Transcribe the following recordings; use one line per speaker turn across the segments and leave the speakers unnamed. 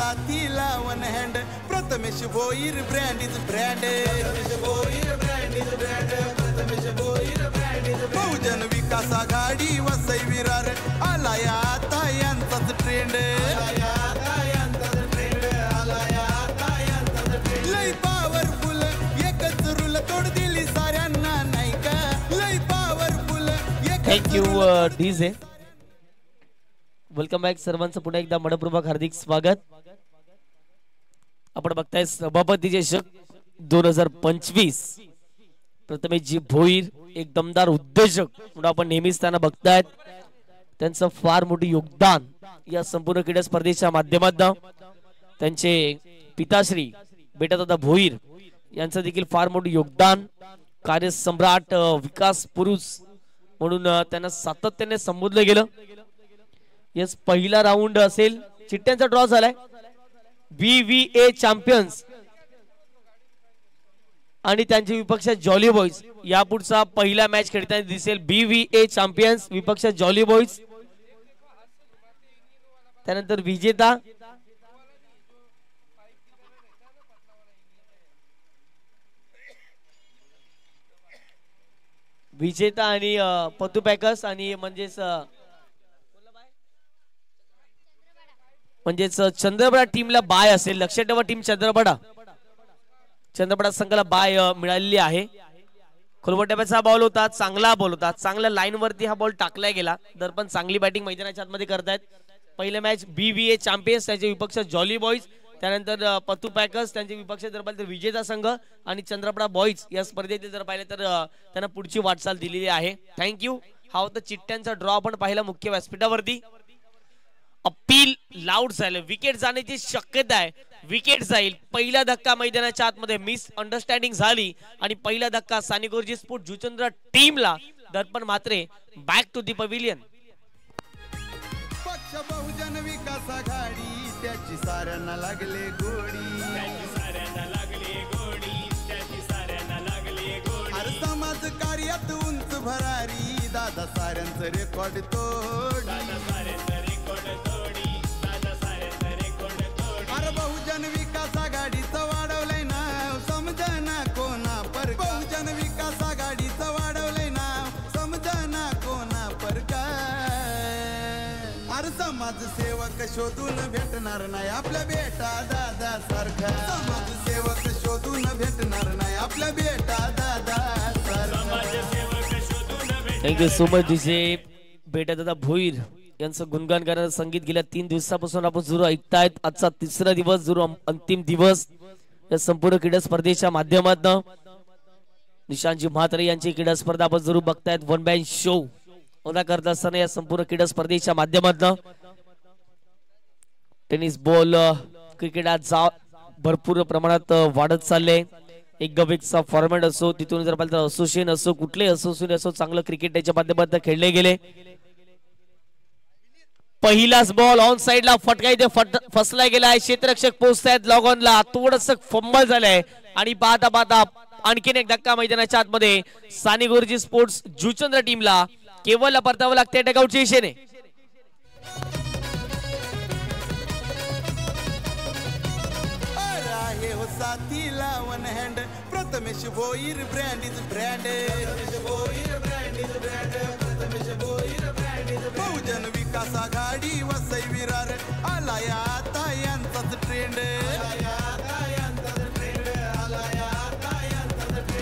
साथीला one hand Prathamesh Bhoir brand is brand Bahujan Vikas Aghadi Vasai Virar आलाय आता यांचाच ट्रेंड लई पॉवरफुल एकच रूल तोड दिली साऱ्यांना नाही का लई powerful
thank you DJ. Welcome back सर्वांचं पुन्हा एकदा मनपूर्वक हार्दिक स्वागत. आपण बघताय सभापती चषक 2025 प्रथमेशजी भोईर एक दमदार उद्योजक म्हणून आपण नेहमीच त्यांना बघतायत. त्यांचं फार मोठं योगदान या संपूर्ण क्रीडा स्पर्धेच्या माध्यमातून त्यांचे पिताश्री बेटादादा भोईर यांचं देखील फार मोठं योगदान. कार्यसम्राट विकास पुरुष म्हणून त्यांना सातत्याने संबोधलं गेलं. यस पहिला राऊंड असेल, चिठ्ठ्यांचा ड्रॉ झालाय. BVA चॅम्पियन्स आणि त्यांचे विपक्ष जॉली बॉईज या पुढचा पहिला मॅच खेळताना दिसेल. BVA चॅम्पियन्स विपक्ष जॉली बॉईज. त्यानंतर विजेता आणि पतू पॅकर्स आणि म्हणजेच चंद्रबडा टीमला बाय असेल. लक्षात ठेवा, टीम चंद्रबडा संघाला बाय मिळालेली आहे. खोलबट्याचा बॉल होता, चांगला बॉल होता, चांगल्या लाईन वरती हा बॉल टाकला गेला. दर्पण चांगली बॅटिंग मैदानाच्या आतमध्ये करतायत. पहिलं मॅच BVA चॅम्पियन्स त्यांचे विपक्ष जॉली बॉईज, त्यानंतर पतू पॅकर्स त्यांचे विपक्ष जर पाहिलं तर विजेता संघ आणि चंद्रपडा बॉईज या स्पर्धेतील जर पाहिलं तर त्यांना पुढची वाटचाल दिलेली आहे. थँक्यू. हा होता चिठ्ठ्यांचा ड्रॉ आपण पाहिला मुख्य व्यासपीठावरती. अपील लाऊड झालं, विकेट जाण्याची शक्यता आहे. विकेट जाईल. पहिला धक्का मैदानाच्या आतमध्ये मिस अंडरस्टँडिंग झाली आणि पहिला धक्का सानिगुरुजी स्पोर्ट जुचंद्र टीमला. Darpan Mhatre back to the pavilion.
पक्ष बहुजन विकास आघाडी त्याची साऱ्यांना लागले गोडी अरे समाज कार्यात उंच भरारी दादा साऱ्यांचं रेकॉर्ड तोड अरे बहुजन विकास आघाडीचं वाढवलंय नाव समजना कोणा पर बहुजन विकास आघाडीचं वाढवलंय नाव समजना कोणा पर अरे समाजसेवक शोधून भेटणार नाही आपल्या बेटा दादा सारखा समाजसेवक शोधून भेटणार नाही आपल्या बेटा दादा सारखा.
Thank you so much DJ Betadada Bhoir यांचं गुणगान करणारं संगीत गेल्या 3 दिवसापासून आपण जरूर ऐकतायत. आजचा तिसरा दिवस, जरूर अंतिम दिवस या संपूर्ण क्रीडा स्पर्धेच्या माध्यमातून. निशांतजी म्हात्रे यांची क्रीडा स्पर्धा आपण जरूर बघतायत. वन मॅन शो होता करत असताना या संपूर्ण क्रीडा स्पर्धेच्या माध्यमातून टेनिस बॉल क्रिकेट भरपूर प्रमाणात वाढत चालले. एक गवेकचा फॉर्मॅट असो, तिथून जर पाहिलं तर असोसिएशन असो, कुठलेही असोसिएशन असो, चांगलं क्रिकेट त्याच्या माध्यमातून खेळले गेले. पहिलाच बॉल ऑन साइडला फटका इथे फसला गेलाय. क्षेत्ररक्षक पोहोचतायत लॉग ऑनला. थोडंसं फंबल झालंय आणि पाहता पाहता आणखीन एक धक्का मैदानाच्या आतमध्ये सानिगुरुजी स्पोर्ट्स जुचंद्र टीमला केवळ परतावं लागते टकआउटच्या दिशेने.
आहे हो साथीला one hand Prathamesh Bhoir brand is brand Bahujan Vikas Aghadi Vasai Virar आलाय आता यांचाच ट्रेंड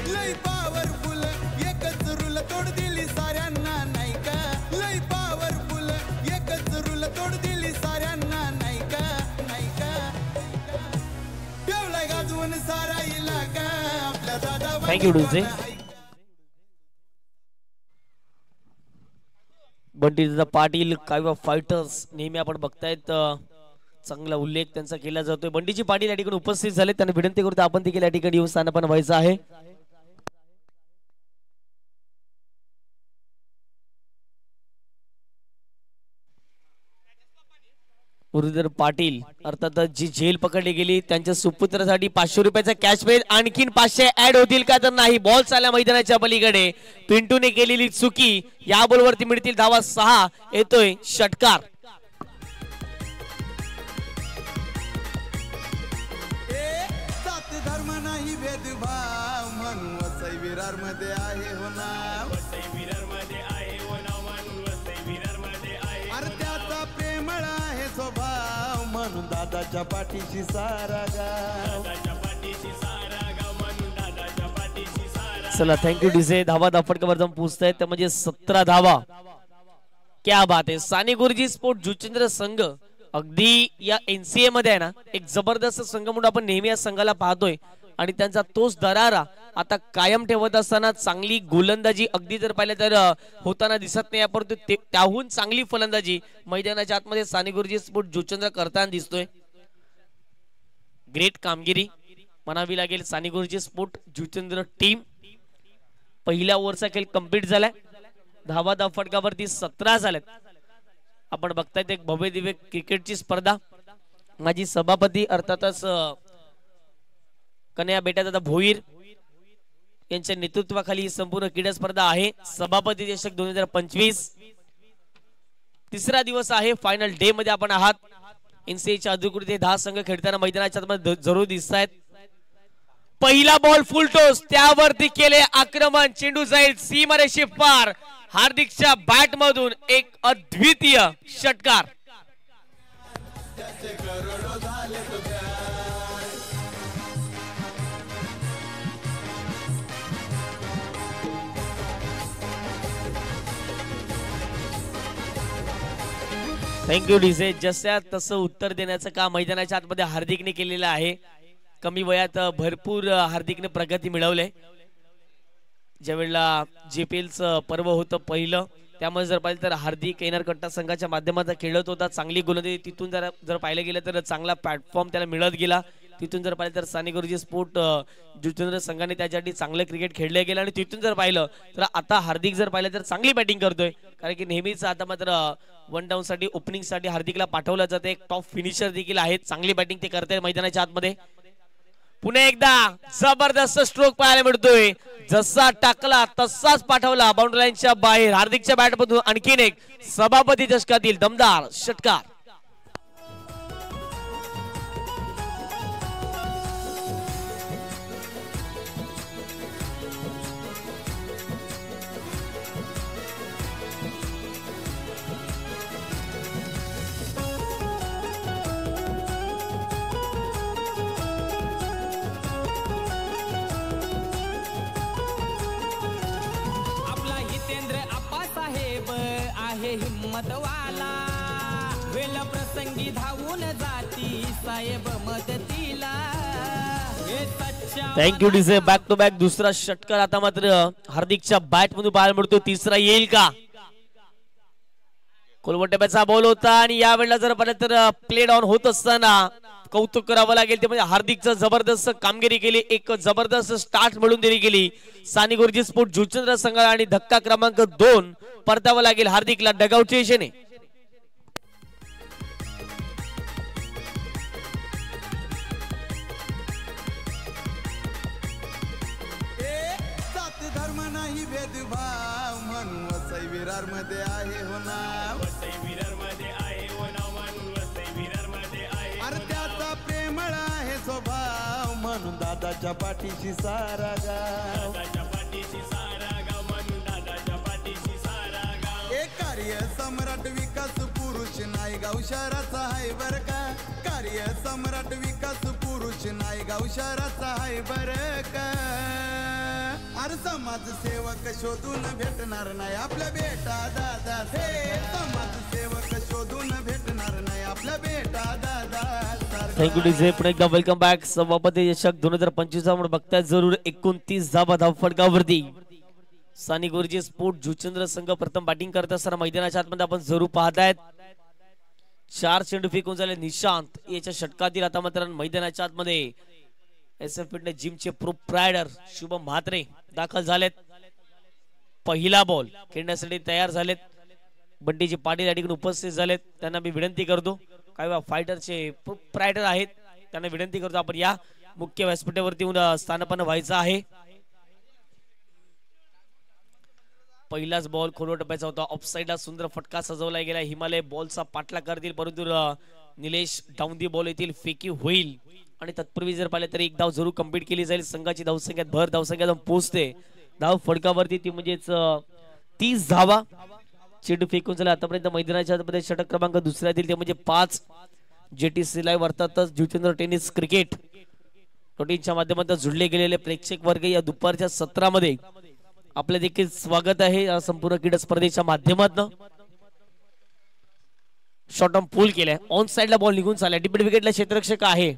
लई पॉवरफुल एकच रूल तोड दिली साऱ्यांना नाही का लई पॉवरफुल एकच रूल तोड दिली साऱ्यांना नाही का नाही का ठेवलाय गाजवून सारा इलाका आपल्या दादा.
Thank you DJ. बंटीदादा पाटील कायवा फायटर्स नेहमी आपण बघतायत चांगला उल्लेख त्यांचा केला जातोय. बंटीजी पाटील या ठिकाणी उपस्थित झाले. त्यांना विनंती करतो आपण देखील या ठिकाणी येऊन स्थानापन्न व्हायचं आहे. मुरलीधर पाटील अर्थात जी झेल पकडली गेली त्यांच्या सुपुत्रासाठी 500 रुपयाचा कॅश प्राइज आणखीन 500 ऍड होतील का तर नाही. बॉल चालला मैदानाच्या पलीकडे. पिंटूने केलेली चुकी. या बॉलवरती मिळतील धावा 6. येतोय षटकार.
भेदभाव म्हणून वसई विरार मध्ये आहे हो नाव. अरे त्याचा प्रेमळ आहे स्वभाव म्हणून दादाच्या पाठीशी सारा गाव.
चला थँक्यू डीजे. धावा धाफटकावर जाऊन पोहोचतायत त्या म्हणजे 17 धावा. क्या बात आहे. साने गुरुजी स्पोर्ट जुचंद्र संघ अगदी या NCA मध्ये आहे ना एक जबरदस्त संघ म्हणून आपण नेहमी या संघाला पाहतोय आणि त्यांचा तोच दरारा आता कायम ठेवत असताना चांगली गोलंदाजी अगदी जर पाहिलं तर होताना दिसत नाही. परंतु त्याहून चांगली फलंदाजी मैदानाच्या आतमध्ये साने गुरुजी स्पोर्ट जुचंद्र करताना दिसतोय. ग्रेट कामगिरी म्हणावी लागेल साने गुरुजी स्पोर्ट जुचंद्र टीम. पहिल्या ओव्हरचा खेळ कंप्लीट झालाय. धावा फटकावरती 17 झाल्यात. आपण बघतायत एक भव्य दिव्य क्रिकेटची स्पर्धा. माझी सभापती अर्थातच कन्या बेटादादा भोईर यांच्या नेतृत्वाखाली ही संपूर्ण क्रीडा स्पर्धा आहे. सभापती चषक 2025 तिसरा दिवस आहे. फायनल डे मध्ये आपण आहात. NCAच्या अधिकृत 10 संघ खेळताना मैदानाच्या आतमध्ये जरूर दिसत आहेत. पहिला बॉल फुल टॉस त्यावरती केले आक्रमण. चेंडू जाईल सीमारेषे पार. हार्दिकच्या बॅट मधून एक अद्वितीय षटकार. Thank you DJ. जसं तसं उत्तर देण्याचं काम मैदानाच्या आतमध्ये हार्दिकने केलेलं आहे. कमी वयात भरपूर हार्दिकने प्रगती मिळवले. ज्यावेळेला JPLचं पर्व होतं पहिलं त्यामुळे जर पाहिलं तर हार्दिक एनआर कट्टा संघाच्या माध्यमातून खेळत होता. चांगली गोलंदाजी तिथून जर पाहिलं गेलं तर चांगला प्लॅटफॉर्म त्याला मिळत गेला. तिथून जर पाहिलं तर साने गुरुजी स्पोर्ट जुचंद्र संघाने त्याच्यासाठी चांगलं क्रिकेट खेळलं गेलं आणि तिथून जर पाहिलं तर आता हार्दिक जर पाहिलं तर चांगली बॅटिंग करतोय. कारण की नेहमीच आता मात्र वन डाऊन साठी ओपनिंग साठी हार्दिकला पाठवलं जातं. एक टॉप फिनिशर देखील आहेत. चांगली बॅटिंग ते करते मैदानाच्या आतमध्ये. पुन्हा एकदा जबरदस्त स्ट्रोक पाहायला मिळतोय. जसा टाकला तसाच पाठवला बाउंड्री लाईनच्या बाहेर. हार्दिकच्या बॅट मधून आणखीन एक सभापती चषकातील दमदार षटकार.
हिम्मतवाला वेळ प्रसंगी धावून जाती साहेब मदतीला.
Thank you DJ. Back to back दुसरा षटकार आता मात्र हार्दिकच्या बॅट मधून पाहायला मिळतो. तिसरा येईल का? कोलवटेचा बॉल होता आणि या वेळेला जर पाहिलं तर प्ले डाऊन होत असताना कौतुक करावं लागेल ते म्हणजे हार्दिकचं जबरदस्त कामगिरी केली. एक जबरदस्त स्टार्ट मिळून दिली गेली साने गुरुजी स्पोर्ट जुचंद्र संघाला आणि धक्का क्रमांक 2 परतावं लागेल हार्दिकला डगआउटच्या दिशेने.
जात धर्म नाही भेदभाव म्हणून वसई विरार मध्ये आहे हो नाव. अरे त्याचा प्रेमळ आहे स्वभाव म्हणून दादाच्या पाठीशी सारा गाव. कार्य सम्राट विकास पुरुष नायगाव शहराचा आहे बर का. कार्य सम्राट विकास पुरुष नायगाव शहराचा आहे बर का. अरे समाजसेवक शोधून भेटणार नाही आपल्या बेटा दादा. समाजसेवक शोधून भेटणार नाही आपल्या बेटा दादा.
Thank you DJ. पुन्हा एकदा वेलकम बॅक. सभापती चषक 2025 म्हणून बघताय जरूर 29 धावा फटकावरती साने गुरुजी स्पोर्ट जुचंद्र संघ प्रथम बॅटिंग करत असताना मैदानाच्या आतमध्ये आपण जरूर पाहतायत. 4 चेंडू फेकून झाले निशांत याच्या षटकातील. आता मात्र मैदानाच्या आतमध्ये SF फिटनेस जिमचे प्रोप्रायडर शुभम म्हात्रे दाखल झालेत. पहिला बॉल खेळण्यासाठी तयार झालेत. बंटीजी पाटील या ठिकाणी उपस्थित झालेत. त्यांना मी विनंती करतो काय फायटरचे प्रोप्रायडर आहेत त्यांना विनंती करतो आपण या मुख्य व्यासपीठावरती येऊन स्थानपन्न व्हायचं आहे. पहिलाच बॉल खोलवर टप्प्याचा होता. ऑफसाईडला सुंदर फटका सजवला गेला. हिमालय बॉलचा पाठला करतील परंतु निलेश डाऊन दी बॉल येथील फेकी होईल आणि तत्पूर्वी जर पाहिलं तर एक धाव जरूर कंप्लीट केली जाईल. संघाची धावसंख्यात भर धावसंख्या पोहोचते. धाव फडकावरती ती म्हणजेच 30 धावा. चेंडू फेकून झाला आतापर्यंत मैदानाच्या मध्ये षटक क्रमांक दुसऱ्या दिल ते म्हणजे 5. JTC लाईव्ह अर्थातच ज्योतिंद्र टेनिस क्रिकेट प्रोटीनच्या माध्यमातून जुळले गेलेले प्रेक्षक वर्ग या दुपारच्या सत्रामध्ये आपले देखील स्वागत आहे. या संपूर्ण क्रीडा स्पर्धेच्या माध्यमातून शॉर्ट ऑन पूल केलाय. ऑन साइडला बॉल निघून चाललाय. डिपेंड विकेटला क्षेत्ररक्षक आहे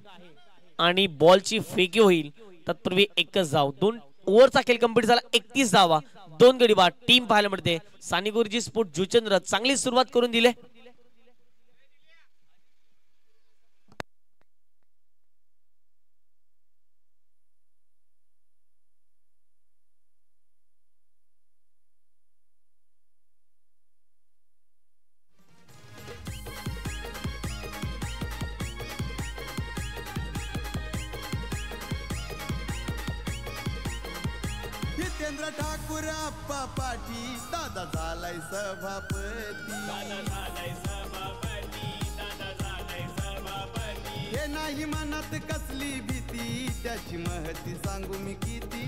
आणि बॉलची फेकी होईल. तत्पूर्वी एकच धाव. 2 ओव्हरचा खेळ कंप्लीट झाला. 31 धावा 2 गडी बाद. टीम पाहायला मिळते सानी गुरुजी स्पोर्ट जुचंद्र चांगली सुरुवात करून दिले.
हितेंद्र ठाकूर आप्पा पाठी दादा झालाय सभापती. हे नाही मनात कसली भीती त्याची महती सांगू मी किती.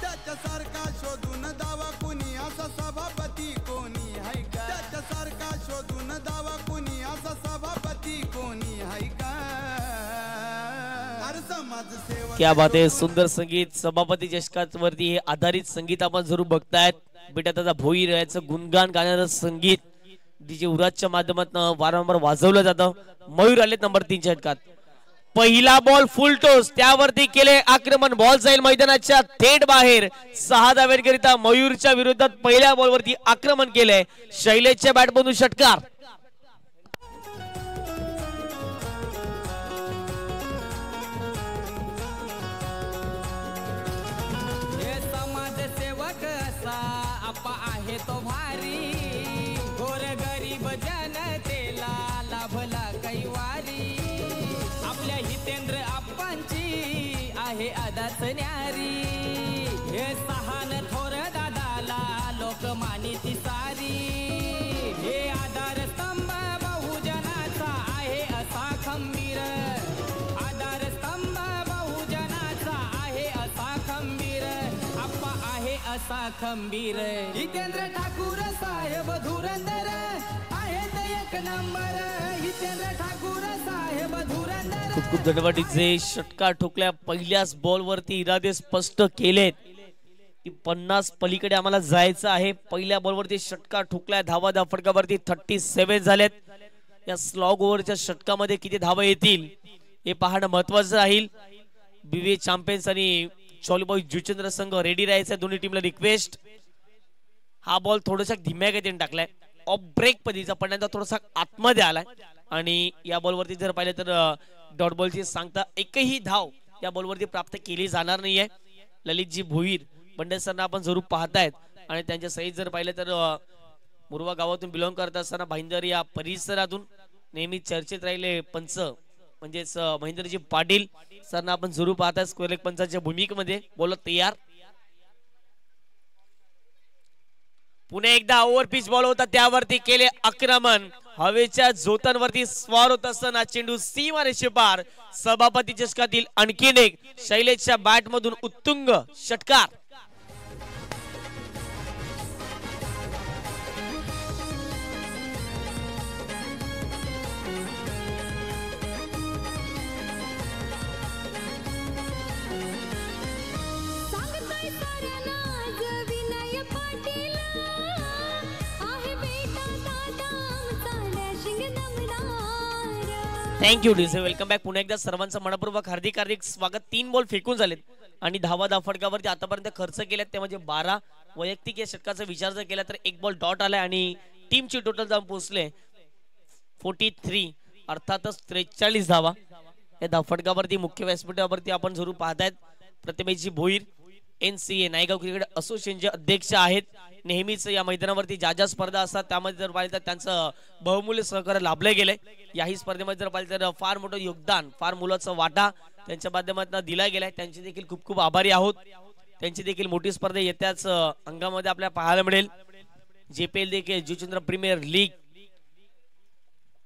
त्याच्यासारखा शोधून दावा कुणी असा सभापती कोणी हाय का. त्याच्यासारखा शोधून दावा कुणी असा सभापती कोणी हाय का.
क्या बात आहे. सुंदर संगीत सभापती चषकात वरती हे आधारित संगीत आपण जरूर बघतायत. बेटा त्याचा भोईर याचं गुणगान गाण्याचं संगीत डीजे उराजच्या माध्यमातून वारंवार वाजवलं जातं. मयूर आले नंबर 3 षटकात. पहिला बॉल फुल टॉस त्यावरती केले आक्रमण. बॉल जाईल मैदानाच्या थेट बाहेर. 6 धावेकरिता मयूरच्या विरोधात पहिल्या बॉलवरती आक्रमण केलंय. शैलेशच्या बॅटमधून षटकार.
आहे तो भारी गोर गरीब जनतेला लाभला काही वारी. आपल्या हितेंद्र आप्पांची आहे आदाच न्यारी. हे सहान थोर दादाला लोकमानिती सारी. हे आधार स्तंभ बहुजनाचा आहे असा खंबीर. आधार स्तंभ बहुजनाचा आहे असा खंबीर. आप्पा आहे असा खंबीर. हितेंद्र ठाकूर साहेब धुरंदर आहेत एक नंबर. हितेंद्र ठाकूर साहेब धुरंदर.
खूप दडवाटीचे षटकार ठोकल्या. पहिल्याच बॉल वरती इरादे स्पष्ट केलेत की 50 पलीकडे आम्हाला जायचं आहे. पहिल्या बॉल वरती षटकार ठोकलाय. धावा फटकावरती 37 झालेत. या स्लॉग ओव्हरच्या षटकामध्ये किती धावा येतील हे पाहणं महत्वाचं राहील. BVA चॅम्पियन्स आणि चॉलीबॉय जुचंद्र संघ रेडी राहायचा. दोन्ही टीमला रिक्वेस्ट. हा बॉल थोडासा धीम्या गतीने टाकलाय. ऑफ ब्रेक पद्धतीचा पडण्याचा थोडासा आतमध्ये आलाय आणि या बॉलवरती जर पाहिलं तर डॉट बॉलची सांगता एकही धाव या बॉलवरती प्राप्त केली जाणार नाहीये. ललितजी भोईर बंडेसरना आपण जरूर पाहतायत आणि त्यांच्या सहित जर पाहिलं तर मुरवा गावातून बिलॉंग करत असताना भाईंदर या परिसरातून नेहमी चर्चेत राहिले पंच म्हणजेच महेंद्रजी पाटील सरना आपण जरूर पाहताय स्क्वेअर लेग पंचाच्या भूमिकेमध्ये. बोलत तयार. पुणे एकदा ओव्हर पिच बॉल होता त्यावरती केले आक्रमण. हवेच्या झोतांवरती स्वार होत असताना चेंडू सीमारेषे पार. सभापती चषकातील आणखीन एक शैलेशच्या बॅट मधून उत्तुंग षटकार. Thank you DJ. Welcome back. पुन्हा एकदा सर्वांचं मनपूर्वक हार्दिक हार्दिक स्वागत. 3 बॉल फेकून झालेत आणि धावा फटकावरती आतापर्यंत खर्च केल्यात ते म्हणजे 12. वैयक्तिक या षटकाचा विचार जर केला तर 1 बॉल डॉट आलाय आणि टीमची टोटल जाऊन पोहोचले 43 अर्थातच 43 धावा. या धावफटकावरती मुख्य व्यासपीठावरती आपण जरूर पाहतायत प्रतिमेशजी भोईर NCA नायगाव क्रिकेट असोसिएशनचे अध्यक्ष आहेत. नेहमीच या मैदानावरती ज्या ज्या स्पर्धा असतात त्यामध्ये जर पाहिलं तर त्यांचं बहुमूल्य सहकार्य लाभले गेले. याही स्पर्धेमध्ये जर पाहिलं तर फार मोठं योगदान फार मोलाचा वाटा त्यांच्या माध्यमातून दिला गेलाय. त्यांचे देखील खूप खूप आभारी आहोत. त्यांची देखील मोठी स्पर्धा येत्याच अंगामध्ये आपल्याला पाहायला मिळेल. JPL देखील जुचंद्र प्रीमियर लीग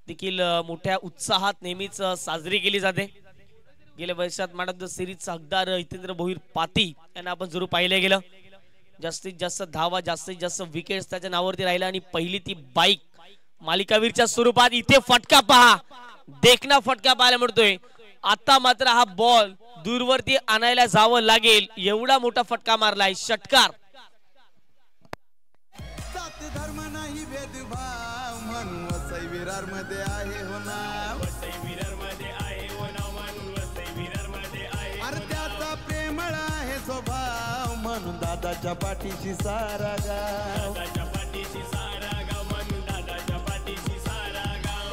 देखील मोठ्या उत्साहात नेहमीच साजरी केली जाते. गेल्या वर्षात मॅन ऑफ द सिरीजचा हकदार हितेंद्र भोईर पाती यांना आपण जरूर पाहिले गेलं. जास्तीत जास्त धावा, जास्तीत जास्त विकेट्स त्याच्या नावावरती राहिला आणि पहिली ती बाईक मालिकावीरच्या स्वरूपात. इथे फटका पहा, देखना फटका पाहायला मिळतोय. आता मात्र हा बॉल दूरवरती आणायला जावं लागेल, एवढा मोठा फटका मारलाय. षटकार.
जात धर्म नाही भेदभाव म्हणून वसई विरार मध्ये आहे हो नाव. अरे त्याचा प्रेमळ आहे स्वभाव म्हणून दादाच्या पाठीशी सारा गाव.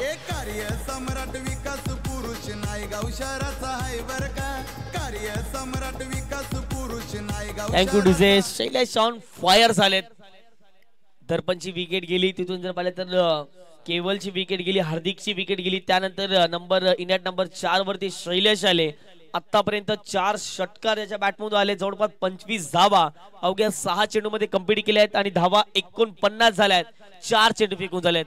एक कार्य सम्राट विकास पुरुष नायगाव शहराचा आहे बर का. कार्य सम्राट विकास पुरुष Naigaon.
Thank you DJ. Shailesh on fire झालेत. दर्पणची विकेट गेली, तिथून जर पाहिलं तर केवलची विकेट गेली, हार्दिकची विकेट गेली. त्यानंतर इंडिया नंबर 4 वरती शैलेश आले. आतापर्यंत 4 षटकार याच्या बॅटमधून आले. जवळपास 25 धावा अवघ्या 6 चेंडू मध्ये कंप्लीट केल्या आहेत आणि धावा 49 झाल्या आहेत. 4 चेंडू फेकून झालेत.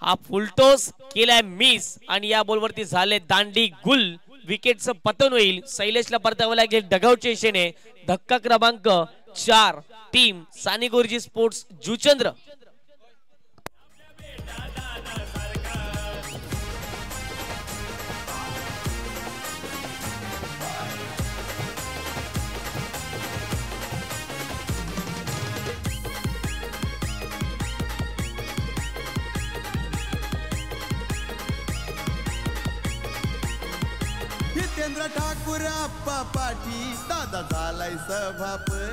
हा फुलटॉस केलाय मिस आणि या बॉलवरती झाले दांडी गुल. विकेटचं पतन होईल. शैलेशला परतावं लागेल डगआउटच्या दिशेने. धक्का क्रमांक 4 टीम सानी गुरुजी स्पोर्ट्स जुचंद्र.
हितेंद्र ठाकूर आप्पा पाटी दादा झालाय सभापती.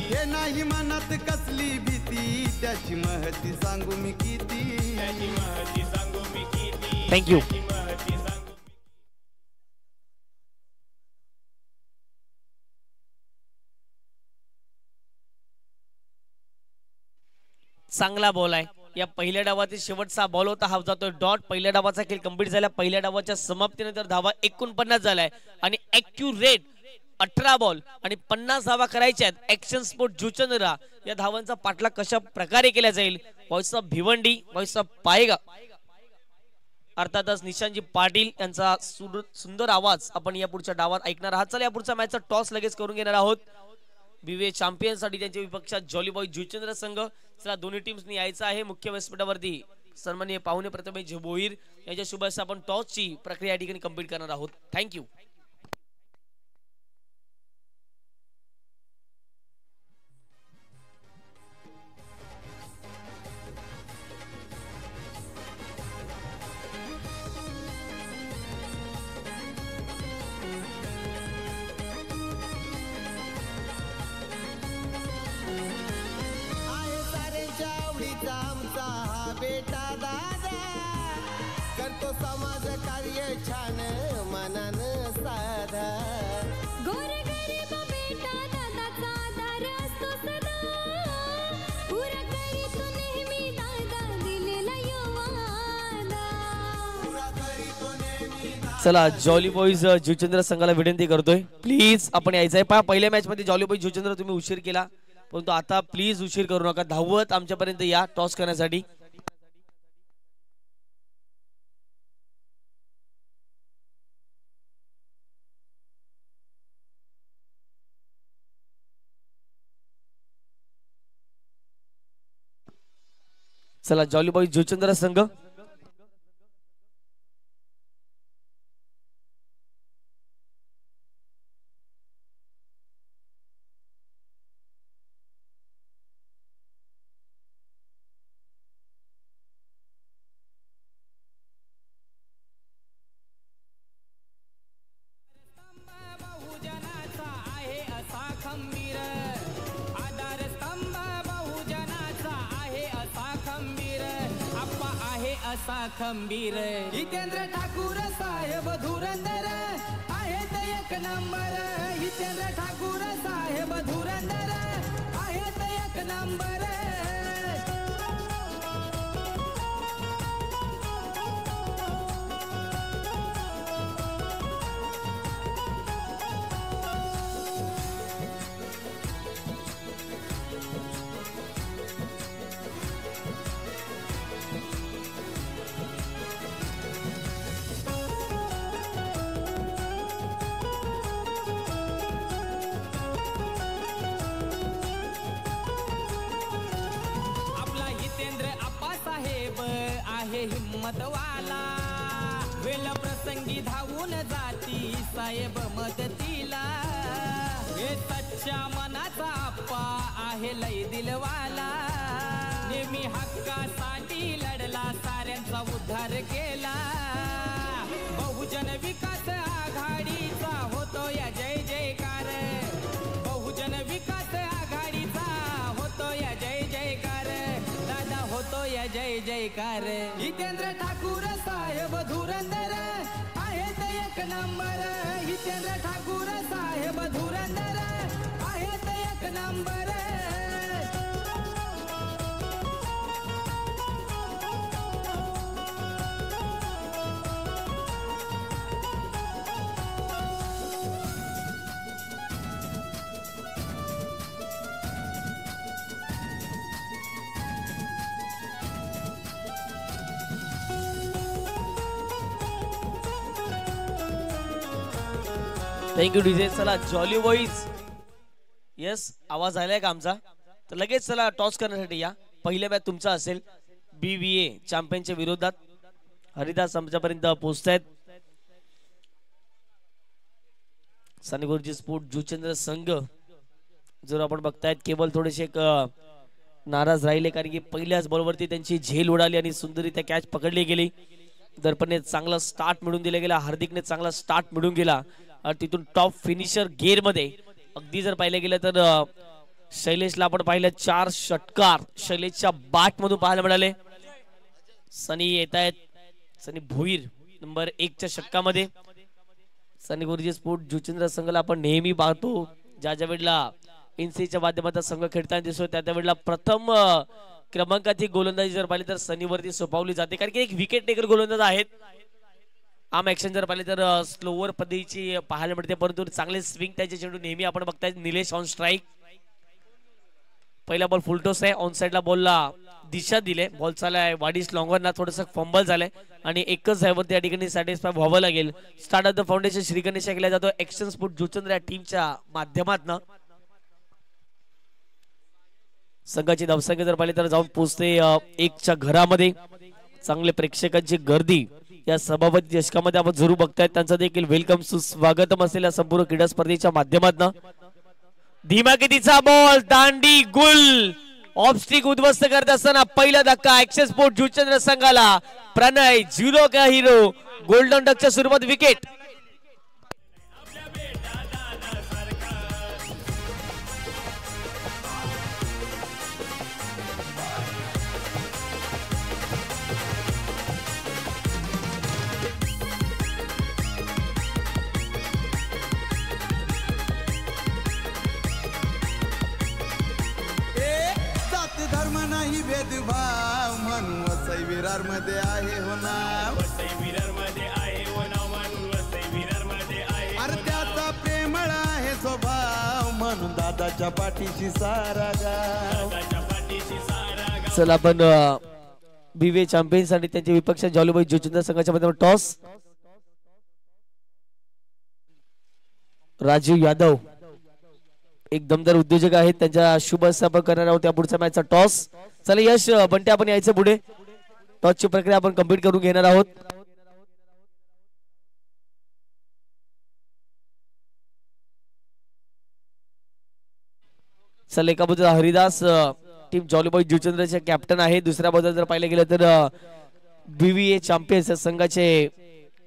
हे नाही मनात कसली भीती त्याची महती सांगू मी किती.
थँक्यू. चांगला बॉल आहे. या पहिल्या डावातील शेवटचा बॉल होता, हा जातोय डॉट. पहिल्या डावाचा खेळ कंप्लीट झाला. पहिल्या डावाच्या समाप्तीनंतर धावा 49 झालाय आणि ॲक्युरेट 18 बॉल आणि 50 धावा करायच्या आहेत. ऍक्शन स्पोर्ट जुचंद्रा या धावांचा पाठलाग कशा प्रकारे केला जाईल. Voice of Bhiwandi, voice of पायगा, अर्थातच निशांतजी पाटील यांचा सुंदर आवाज आपण या पुढच्या डावात ऐकणार आहात. चला या पुढच्या मॅचचा टॉस लगेच करून घेणार आहोत. बीवे चॅम्पियन साठी त्यांच्या विपक्षात जॉलीबॉय जुचंद्र संघ. चला दोन्ही टीम्सनी यायचं आहे मुख्य व्यासपीठावरती. सन्माननीय पाहुणे प्रथमेश भोईर यांच्या शुभ हस्ते आपण टॉसची प्रक्रिया या ठिकाणी कंप्लीट करणार आहोत. थँक्यू.
करतो समाज कार्य छान मनान साधा.
गोरगरीब बेटा दादाचा आधार असतो सदा. पुरा करीतो नेहमी दादा दिलेला युवादा.
चला जॉली बॉईज जुचंद्र संघाला विनंती करतोय, प्लीज आपण यायचंय. पहा पहिल्या मॅच मध्ये जॉली बॉईज जुचंद्र तुम्ही उशीर केला, परंतु आता प्लीज उशीर करू नका. धावत आमच्यापर्यंत या टॉस करण्यासाठी. चला जॉली बॉईज जुचंद्र संघ.
खंबीर हितेंद्र ठाकूर साहेब धुरंदर आहेत एक नंबर. हितेंद्र ठाकूर साहेब धुरंदर आहेत एक नंबर. हिम्मत वाला वेल प्रसंगी धावून जाती साहेब मदतीला हे सच्च्या मनाचा आप्पा आहे लय दिलवाला नेहमी हक्कासाठी लढला साऱ्यांचा उद्धार केला बहुजन विकास आघाडीचा होतो या जय जयकार बहुजन विकास आघाडीचा होतो या जय जयकार दादा होतो या जय जयकार हितेंद्र ठाकूर साहेब धुरंधर आहेत एक नंबर हितेंद्र ठाकूर साहेब धुरंधर आहेत एक नंबर
थँक्यू डीजे. चला जॉली बॉईज, यस आवाज आलाय का आमचा? तर लगेच चला टॉस करण्यासाठी या. पहिल्या मॅच तुमचा असेल BVA चॅम्पियनच्या विरोधात. हरिदास आमच्यापर्यंत पोहोचतायत. सनी स्पोर्ट जुचंद्र संघ जर आपण बघतायत केवळ थोडेसे नाराज राहिले कारण की पहिल्याच बॉलवरती त्यांची झेल उडाली आणि सुंदरी कॅच पकडली गेली. दर्पणने चांगला स्टार्ट मिळून दिला गेला, हार्दिकने चांगला स्टार्ट मिळून गेला आणि तिथून टॉप फिनिशर गेअर मध्ये अगदी जर पाहिलं गेलं तर शैलेशला आपण पाहिलं 4 षटकार शैलेशच्या बॅट मधून पाहायला मिळाले. सनी येत आहेत, सनी भोईर नंबर 1 च्या षटकामध्ये. सनी गुरुजी स्पोर्ट जुचंद्र संघाला आपण नेहमी पाहतो ज्या ज्या वेळेला एनसीच्या माध्यमातून संघ खेळताना दिसतो त्या वेळेला प्रथम क्रमांकाची गोलंदाजी जर पाहिली तर सनीवरती सोपावली जाते कारण की एक विकेट टेकर गोलंदाज आहेत. आम ऍक्शन जर पाहिले तर स्लोवर पद्धतीची पाहायला मिळते परंतु चांगले स्विंग त्याचे चेंडू नेहमी आपण बघताय. Nilesh on strike. पहिला बॉल फुलटॉस आहे, ऑन साइडला बॉलला दिशा दिले, बॉल चाललाय वाडीस लॉंगरना, थोडंसं फंबल झालंय आणि एकच धावावरती या ठिकाणी सॅटिस्फाय व्हावं लागेल. स्टार्ट ऑफ द फाउंडेशन श्रीगणेश केला जातो ऍक्शन स्पोर्ट जुचंद्र या टीमच्या माध्यमातून. संघाची धावसंख्या जर पाहिली तर जाऊन पोहोचते 1 च्या घरामध्ये. चांगले प्रेक्षकांची गर्दी या सभापती चषकामध्ये आपण जरूर बघतायत. त्यांचं देखील वेलकम सुस्वागतम असलेल्या संपूर्ण क्रीडा स्पर्धेच्या माध्यमातून. धीमागतीचा बॉल दांडी गुल ऑफस्टिक उद्ध्वस्त करत असताना पहिला धक्का ऍक्शन स्पोर्ट जुचंद्र संघाला. प्रणय 0 का हिरो गोल्डन डकच्या स्वरूपात विकेट.
धर्म नाही भेदभाव म्हणून वसई विरार मध्ये आहे हो नाव. अरे त्याचा प्रेमळ आहे स्वभाव म्हणून दादाच्या पाठीशी सारा गाव.
चला आपण BVA चॅम्पियन्स आणि त्यांचे विपक्ष जॉलीबॉय जुचंद्र संघाच्या मध्ये टॉस. राजीव यादव एक दमदार उद्योजक आहेत, त्यांच्या शुभ स्थापन करणार आहोत. त्या पुढच्या मॅचचा टॉस. चला यश बंटे आपण यायचं पुढे. टॉसची प्रक्रिया आपण कंप्लीट करून घेणार आहोत. चला एका बाजूला हरिदास टीम जॉलीबॉय जुचंद्रचे कॅप्टन आहे, दुसऱ्या बाजूला जर पाहिलं गेलं तर BVA चॅम्पियन्स संघाचे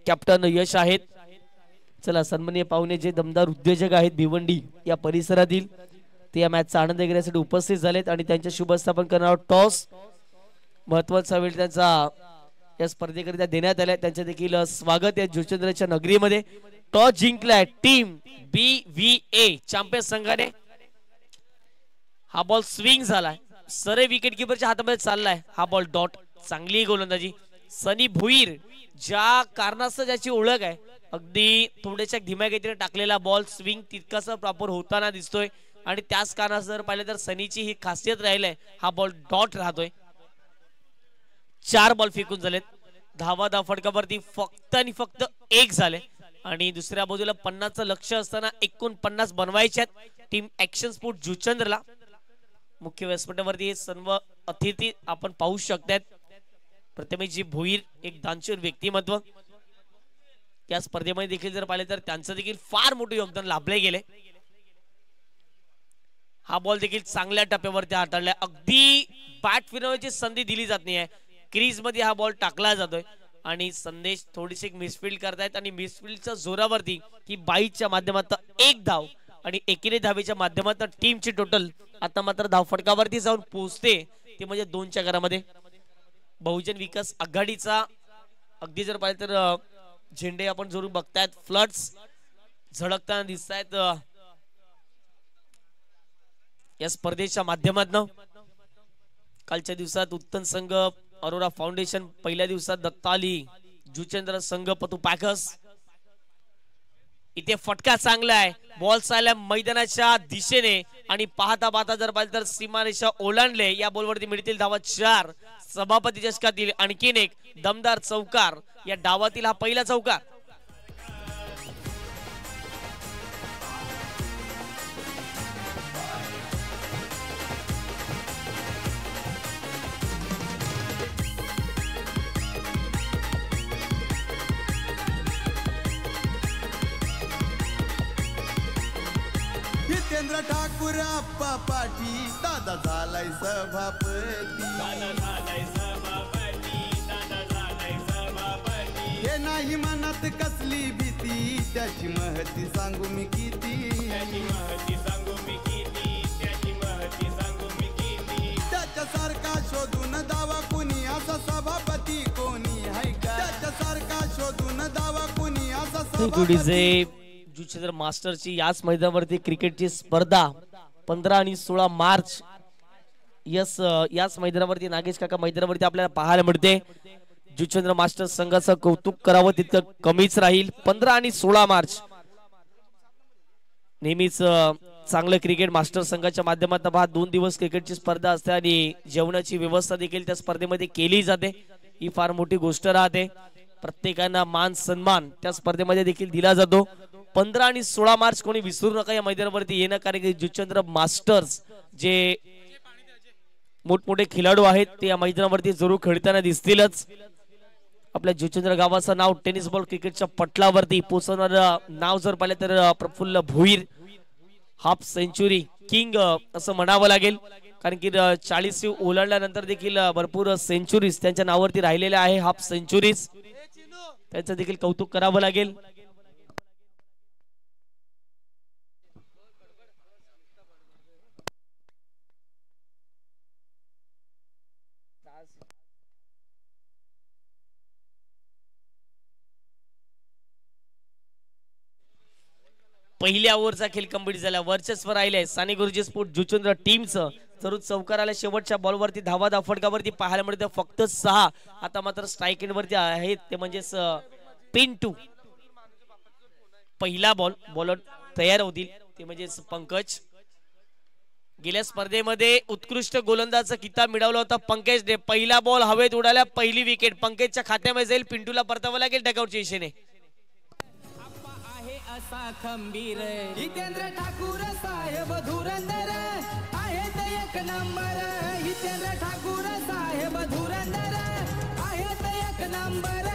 कॅप्टन यश आहेत. चला सन्माननीय पाहुणे जे दमदार उद्योजक आहेत भिवंडी या परिसरातील ते या मॅचचा आनंद घेण्यासाठी उपस्थित झालेत आणि त्यांच्या शुभ स्थापन करणार टॉस. महत्वाचा वेळ त्यांचा या स्पर्धेकरिता देण्यात आलाय, त्यांचे देखील स्वागत आहे जुचंद्रच्या नगरीमध्ये. टॉस जिंकलाय टीम BVA चॅम्पियन संघाने. हा बॉल स्विंग झालाय, सरे विकेट किपरच्या हातामध्ये चाललाय. हा बॉल डॉट. चांगली गोलंदाजी सनी भोईर ज्या कारणास्तव ज्याची ओळख आहे अगदी थोड्याशा धीम्या गतीने टाकलेला बॉल स्विंग तितकाच प्रॉपर होताना दिसतोय आणि त्याच कारणास्तव जर पाहिलं तर सनीची ही खासियत राहिलाय. हा बॉल डॉट राहतोय. 4 बॉल फेकून झालेत. धावा फटकावरती फक्त आणि फक्त 1 झाले आणि दुसऱ्या बाजूला 50चं लक्ष असताना 49 बनवायचे टीम ऍक्शन स्पोर्ट जुचंद्रला. मुख्य व्यासपीठावरती सर्व अतिथी आपण पाहू शकतात. प्रथमेशजी भोईर एक दानशूर व्यक्तिमत्व, त्या स्पर्धेमध्ये देखील जर पाहिले तर त्यांचं देखील फार मोठं योगदान लाभले गेले. हा बॉल देखील चांगल्या टप्प्यावरती हाताळलाय. अगदी बॅट फिरवण्याची संधी दिली जात नाही आहे. क्रीज मध्ये हा बॉल टाकला जातोय आणि संदेश थोडीशी मिसफिल्ड करतायत आणि मिसफिल्डच्या जोरावरती ही बाईच्या माध्यमातून एक धाव आणि एकेरी धावेच्या माध्यमातून टीमची टोटल आता मात्र धाव फटकावरती जाऊन पोहोचते, ते म्हणजे 2च्या घरामध्ये. बहुजन विकास आघाडीचा अगदी जर पाहिलं तर झेंडे आपण जरूर बघतायत, फ्लड्स झळकताना दिसत आहेत या स्पर्धेच्या माध्यमातून. कालच्या दिवसात उत्तम संघ अरोरा फाउंडेशन, पहिल्या दिवसात दत्ताली जुचेंद्र संघ पतू पॅकर्स. इथे फटका चांगला आहे, बॉल चालला मैदानाच्या दिशेने आणि पाहता पाहता जर पाहिलं तर सीमारेषा ओलांडले. या बॉलवरती मिळतील धावा 4. सभापती चषकातील आणखीन एक दमदार चौकार, या डावातील हा पहिला चौकार.
हितेंद्र ठाकूर आप्पा पाटी दादा झालाय सभापती. हे नाही मनात कसली भीती, त्याची महती सांगू मी किती. त्याच्यासारखा शोधून दावा कुणी असा सभापती कोणी आहे का? त्याच्यासारखा शोधून दावा कुणी असा सभापती.
जुचेंद्र मास्टरची याच मैदानावरती क्रिकेटची स्पर्धा 15 आणि 16 मार्च याच मैदानावरती नागेश काका मैदानावरती आपल्याला पाहायला मिळते. जुचेंद्र मास्टर संघाचं कौतुक करावं तितकं कमीच राहील. 15 आणि 16 मार्च नेहमीच चांगलं क्रिकेट मास्टर संघाच्या माध्यमातून 2 दिवस क्रिकेटची स्पर्धा असते आणि जेवणाची व्यवस्था देखील त्या स्पर्धेमध्ये केली जाते. ही फार मोठी गोष्ट राहते. प्रत्येकांना मान सन्मान त्या स्पर्धेमध्ये देखील दिला जातो. 15 आणि 16 मार्च कोणी विसरू नका या मैदानावरती येणं, कारण की जुचेंद्र मास्टर्स जे मोठमोठे खेळाडू आहेत ते या मैदानावरती जरूर खेळताना दिसतीलच. आपल्या जुचेंद्र गावाचं नाव टेनिस बॉल क्रिकेटच्या पटलावरती पोहोचवणार नाव जर पाहिलं तर Praful Bhoir, half century king असं म्हणावं लागेल, कारण की 40 ओलांडल्यानंतर देखील भरपूर सेंचुरीज त्यांच्या नावावरती राहिलेल्या आहे. हाफ सेंचुरीज त्यांचं देखील कौतुक करावं लागेल. पहिल्या ओव्हरचा खेळ कंप्लीट झाला. वर्चस्व राहिले साने गुरुजी स्पोर्ट जुचेंद्र टीमचं. जरूर चौकाराला शेवटच्या बॉलवरती धावा फटकावरती पाहायला मिळते फक्त 6. आता मात्र स्ट्राईक एंड वरती आहेत ते म्हणजेच पिंटू. पहिला बॉलर तयार होतील ते म्हणजेच पंकज. गेल्या स्पर्धेमध्ये उत्कृष्ट गोलंदाजचा किताब मिळवला होता पंकजने. पहिला बॉल हवेत उडाला, पहिली विकेट पंकजच्या खात्यामध्ये जाईल. पिंटूला परतावं लागेल डगआउटच्या दिशेने.
असा खंबीर हितेंद्र ठाकूर साहेब धुरंधर आहेत एक नंबर. हितेंद्र ठाकूर साहेब धुरंधर आहेत एक नंबर.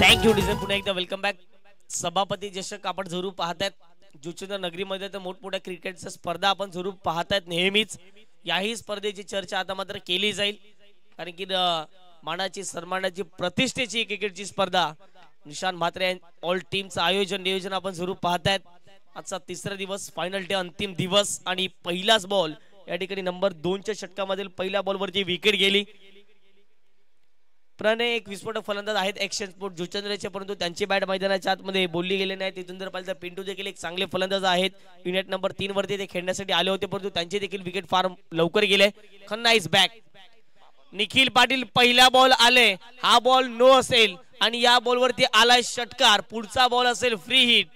Thank you design. पुन्हा एकदा वेलकम बॅक. सभापती चषक आपण जरूर पाहतायत. जुचेंद्र नगरीमध्ये तर मोठमोठ्या क्रिकेटच्या स्पर्धा आपण जरूर पाहतायत नेहमीच. याही स्पर्धेची चर्चा आता मात्र केली जाईल, कारण की मानाची सन्मानाची प्रतिष्ठेची क्रिकेटची स्पर्धा निशांत म्हात्रे ऑल टीमचं आयोजन नियोजन आपण जरूर पाहतायत. आजचा 3रा दिवस, फायनल डे, अंतिम दिवस आणि पहिलाच बॉल या ठिकाणी नंबर 2च्या षटकामधील पहिल्या बॉलवरची विकेट गेली. प्रणय एक विस्फोटक फलंदाज आहेत एक्शन स्पोर्ट जुचेंद्रचे, परंतु त्यांची बॅट मैदानाच्या आतमध्ये बोलली गेली नाही. तिथून जर पाहिलं तर पिंटू देखील एक चांगले फलंदाज आहेत. युनिट नंबर 3 वरती ते खेळण्यासाठी आले होते, परंतु त्यांचे देखील विकेट फार लवकर गेले. Khanna is back. निखिल पाटील पहिला बॉल आले, हा बॉल नो असेल आणि या बॉलवरती आलाय षटकार. पुढचा बॉल असेल फ्री हिट.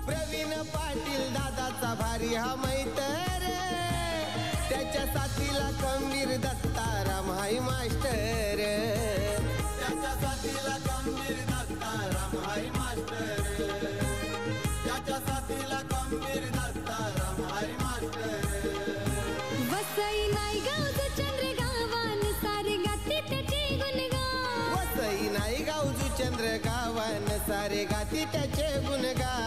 प्रवीण पाटील दादाचा भारी हा मैतर, त्याच्या साथीला खंबीर दत्ताराम हाय मास्टर, त्याच्या साथीला खंबीर दत्ताराम हाय मास्टर, त्याच्या साथीला खंबीर दत्ताराम हाय मास्टर.
वसई नाही गावचं चंद्र गावान सारे गाती त्याचे गुणगान,
वसई नाही गावजू चंद्र गावान सारे गाती त्याचे गुणगान.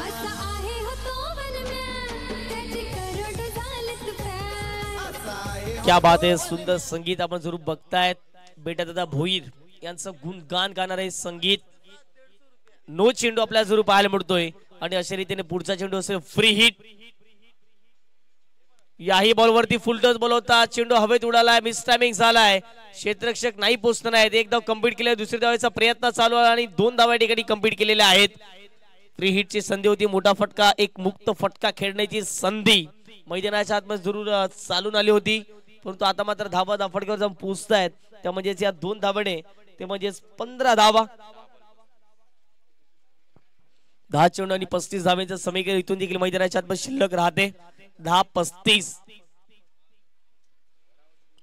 असा आहे हो तो वनम्यान, त्याचे करोड झालेत फॅन.
असा आहे
क्या बात आहे. सुंदर संगीत आपण जरूर बघतायत. बेटा दादा भोईर यांचं गुणगान गाणारे संगीत. नो चेंडू आपल्याला जरूर पाहायला मिळतोय आणि अशा रीतीने पुढचा चेंडू असेल फ्री हिट. याही बॉलवरती फुल टच बोलवता चेंडू हवेत उडालाय, मिस टायमिंग झालाय, क्षेत्ररक्षक नाही पोहोचणार आहेत. एक धाव कंप्लीट केले, दुसऱ्या धावेचा प्रयत्न चालू आहे आणि 2 धावा ठिकाणी कंप्लीट केलेल्या आहेत. फ्री हिटची संधी होती, मोठा फटका, एक मुक्त फटका खेळण्याची संधी मैदानाच्या आतमध्ये जरूर चालून आली होती, परंतु आता मात्र धावा फटक्यावर जाऊन पोहोचतायत. त्या म्हणजेच या 2 धावाने ते म्हणजेच 15 धावा. 10 चेंडू आणि 35 धावांचं समीकरण इथून देखील मैदानाच्या आतमध्ये शिल्लक राहते. 10-35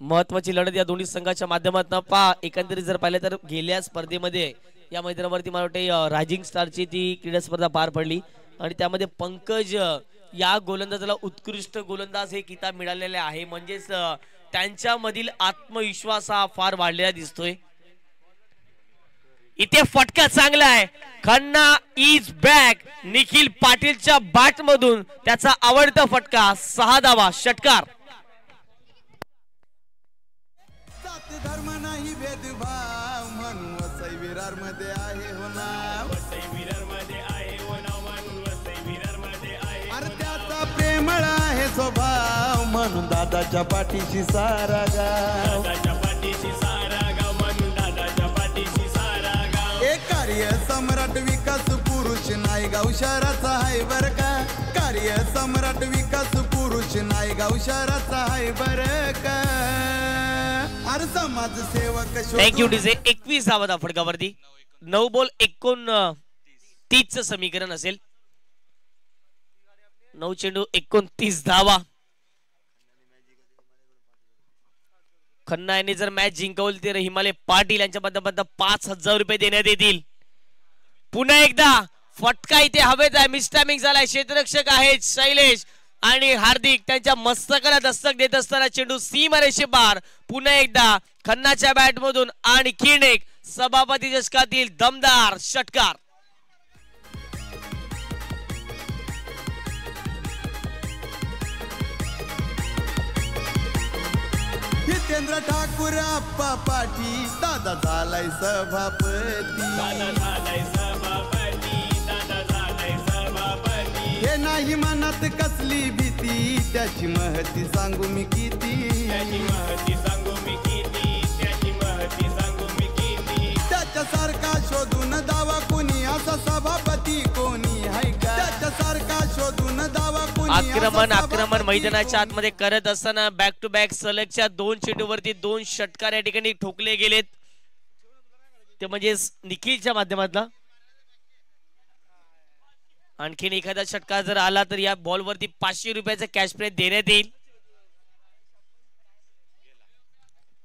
महत्वाची लढत या दोन्ही संघाच्या माध्यमातून पहा. एकंदरीत जर पाहिलं तर गेल्या स्पर्धेमध्ये या मैदानावरती मला वाटते रायझिंग स्टारची ती क्रीडा स्पर्धा पार पडली आणि त्यामध्ये पंकज या गोलंदाजाला उत्कृष्ट गोलंदाज हे किताब मिळालेले आहे. म्हणजेच त्यांच्यामधील आत्मविश्वास हा फार वाढलेला दिसतोय. इथे फटका चांगला आहे, खन्ना इज बॅक. निखिल पाटीलच्या बॅट मधून त्याचा आवडता फटका, 6 धावा, षटकार.
जात धर्म नाही भेदभाव म्हणून वसई विरार मध्ये आहे हो नाव, अरे त्याचा प्रेमळ आहे स्वभाव म्हणून दादाच्या पाठीशी सारा गाव, एक कार्य सम्राट विकास पुरुष नायगाव शहराचा आहे बर का, कार्य सम्राट विकास पुरुष नायगाव शहराचा आहे बर का. अरे समाज सेवक
थँक्यू डीजे. 21 धावा फटकावरती 9 बॉल 29 समीकरण असेल. 9 चेंडू 29 धावा. खन्ना यांनी जर मॅच जिंकवली तर हिमालय पाटील यांच्या बद्दल 5,000 रुपये देण्यात येतील. पुन्हा एकदा फटका इथे हवेत आहे, मिस टायमिंग झालाय. क्षेत्ररक्षक आहेत शैलेश आणि हार्दिक, त्यांच्या मस्तकाला दस्तक देत असताना चेंडू सीमारेषे पार. पुन्हा एकदा खन्नाच्या बॅट मधून आणखीन एक सभापती चषकातील दमदार षटकार.
हितेंद्र ठाकूर आप्पा पाटी दादा झालाय सभापती, हे नाही मनात कसली भीती, त्याची महती सांगू मी किती, त्याच्यासारखा शोधून दावा कोणी, असा सभापती कोणी आहे का, त्याच्यासारखा शोधून दावा कोणी.
आक्रमण मैदानाच्या आतमध्ये करत असताना बॅक टू बॅक सलगच्या 2 चेंडूवरती 2 षटकार या ठिकाणी ठोकले गेलेत. ते म्हणजे निखिलच्या माध्यमातून आणखीन एखादा षटकार जर आला तर या बॉलवरती 500 रुपयाचा कॅश प्राइज देण्यात येईल.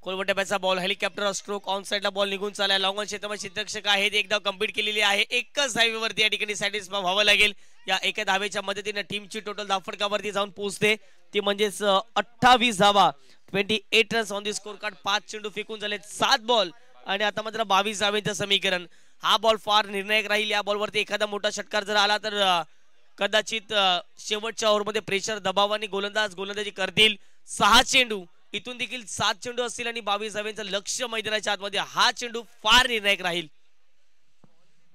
कोलवट्याचा बॉल, हेलिकॉप्टर स्ट्रोक, ऑन साइडला बॉल निघून चालला. लॉंग ऑन क्षेत्रामध्ये क्षेत्ररक्षक आहेत, एकदा कंप्लीट केलेली आहे. एकच धावेवरती या ठिकाणी सॅटिस्फाय व्हावं लागेल. या एका धावेच्या मदतीने टीमची टोटल धावफटकावरती जाऊन पोहोचते, ती म्हणजेच 28 धावा, 28 runs on the score card. 5 चेंडू फेकून झाले, 7 बॉल आणि आता मात्र 22 धावेचं समीकरण. हा बॉल फार निर्णायक राहील. या बॉलवरती एखादा मोठा षटकार जर आला तर कदाचित शेवटच्या ओव्हरमध्ये प्रेशर दबावाने गोलंदाजी करतील. 6 चेंडू, इथून देखील 7 चेंडू असतील आणि 22 धावेचं लक्ष मैदानाच्या आतमध्ये. हा चेंडू फार निर्णायक राहील.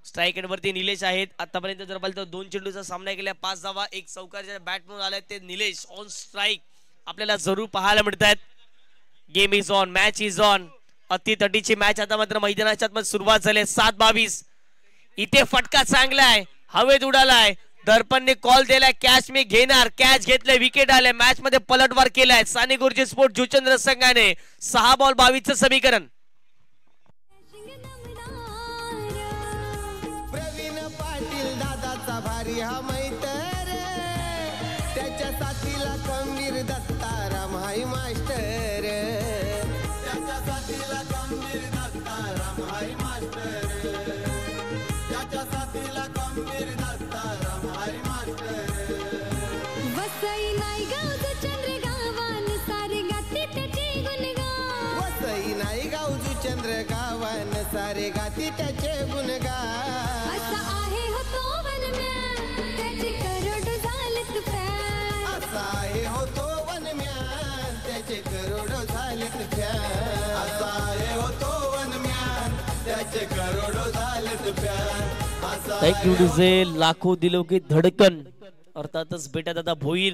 स्ट्राईक एंडवरती निलेश आहेत. आतापर्यंत जर पाहिलं तर 2 चेंडूचा सामना केला, 5 धावा. एक चौकारच्या बॅट म्हणून आलाय ते निलेश ऑन स्ट्राईक आपल्याला जरूर पाहायला मिळतात. Game is on, match is on. अतितटीची मॅच आता मात्र मैदानाच्या आतमध्ये सुरुवात झाली. 7-22. इथे फटका चांगला आहे, हवेत उडालाय. दर्पणने कॉल दिलाय कॅच मी घेणार, कॅच घेतले, विकेट आले, मॅच मध्ये पलटवार केलाय साने गुरुजी स्पोर्ट जुचंद्र संघाने. 6 बॉल 22 समीकरण.
प्रवीण पाटील दादाचा भारी हा मैतर, त्याच्या साथीला खंबीर दत्ताराम हाय मास्टर, त्याच्या साथीला खंबीर दत्ताराम हाय मास्टर, त्याच्या साथीला खंबीर दत्ताराम हाय मास्टर.
वसई नाही गावचं चंद्र गावान सारे गाती त्याचे गुणगान.
वसई नाही गावजू चंद्र गावान सारे गाती त्याचे गुणगान.
असा आहे हो तो वनम्यान त्याचे करोड झालेत फॅन.
असा आहे हो तो वनम्यान त्याचे करोड झालेत फॅन. असा आहे हो तो वनम्यान त्याचे करोड झालेत फॅन. असा
थँक यू डीजे. लाखो दिलो की धडकन अर्थातच बेटा दादा भोईर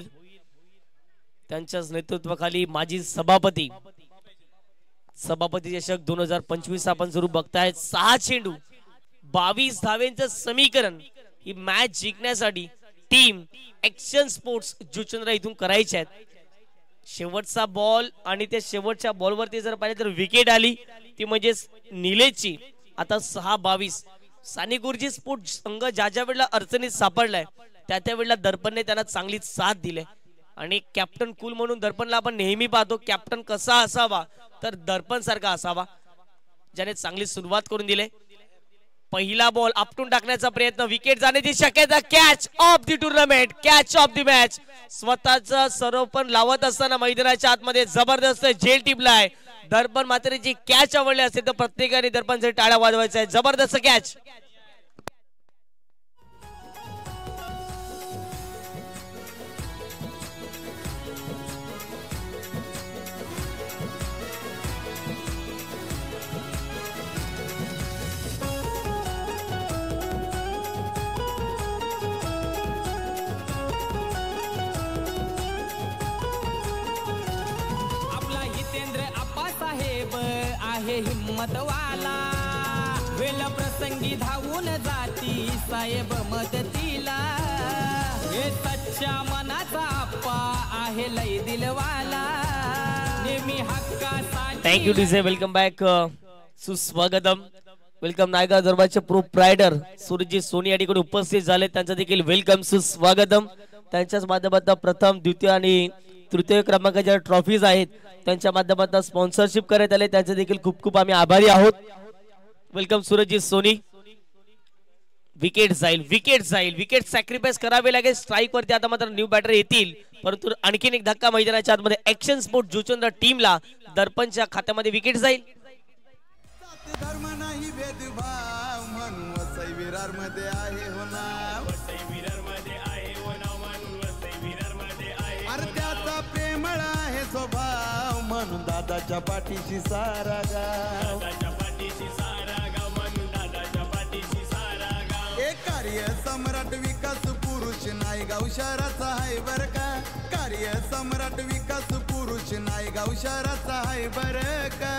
त्यांच्याच नेतृत्वाखाली माजी सभापती चषक 2025 आपण जरूर बघताय. 6 चेंडू 22 धावेंचं समीकरण. ही मॅच जिंकण्यासाठी टीम ऍक्शन स्पोर्ट्स जुचंद्र इथून करायचे आहेत. शेवटचा बॉल आणि त्या शेवटच्या बॉलवरती जर पाहिजे तर विकेट आली ती म्हणजे निलेशची. आता 6-22 साने गुरुजी स्पोर्ट संघ ज्या वेळेला अडचणीत सापडलाय त्या वेळेला दर्पणने त्यांना चांगली साथ दिली आणि कॅप्टन कूल म्हणून दर्पणला आपण नेहमी पाहतो. कॅप्टन कसा असावा तर दर्पण सारखा असावा, ज्याने चांगली सुरुवात करून दिली. पहिला बॉल आपटून टाकण्याचा प्रयत्न, विकेट जाण्याची शक्यता. Catch of the tournament, catch of the match. स्वतःच सरोपण लावत असताना मैदानाच्या आतमध्ये जबरदस्त झेल टिपलाय. दर्पण मात्र जी कॅच आवडली असेल तर प्रत्येकाने दर्पणचे टाळ्या वाजवायचा आहे. जबरदस्त कॅच.
हिम्मतवाला वेळ प्रसंगी धावून जाती साहेब मदतीला. हे सच्च्या मनाचा आप्पा आहे लय दिलवाला नेहमी हक्कासाठी.
Thank you DJ. Welcome back. सुस्वागतम. वेलकम. नायगाव दरबारचे प्रोप्रायडर सूरजी सोनी या ठिकाणी उपस्थित झाले, त्यांचं देखील वेलकम सुस्वागतम. त्यांच्याच माध्यमातून प्रथम द्वितीय आणि तृतीय क्रमांकाच्या ट्रॉफीज आहेत त्यांच्या माध्यमातून स्पॉन्सरशिप करण्यात आले, त्यांचे देखील खूप खूप आम्ही आभारी आहोत. Welcome सूरजी Sony. विकेट जाईल, विकेट जाईल, विकेट सॅक्रिफाईस करावे लागेल. स्ट्राईक वरती आता मात्र न्यू बॅटर येतील, परंतु आणखीन एक धक्का मैदानाच्या आतमध्ये ऍक्शन स्पोर्ट जुचंद्र टीमला दर्पणच्या खात्यामध्ये विकेट जाईल.
धर्म नाही भेदभाव म्हणून वसई विरार मध्ये आहे हो नाव. अरे त्याचा प्रेमळ आहे स्वभाव म्हणून दादाच्या पाठीशी सारा गाव. एक कार्य सम्राट विकास पुरुष नायगाव शहराचा आहे बर का. कार्य सम्राट विकास पुरुष नायगाव शहराचा आहे बर का.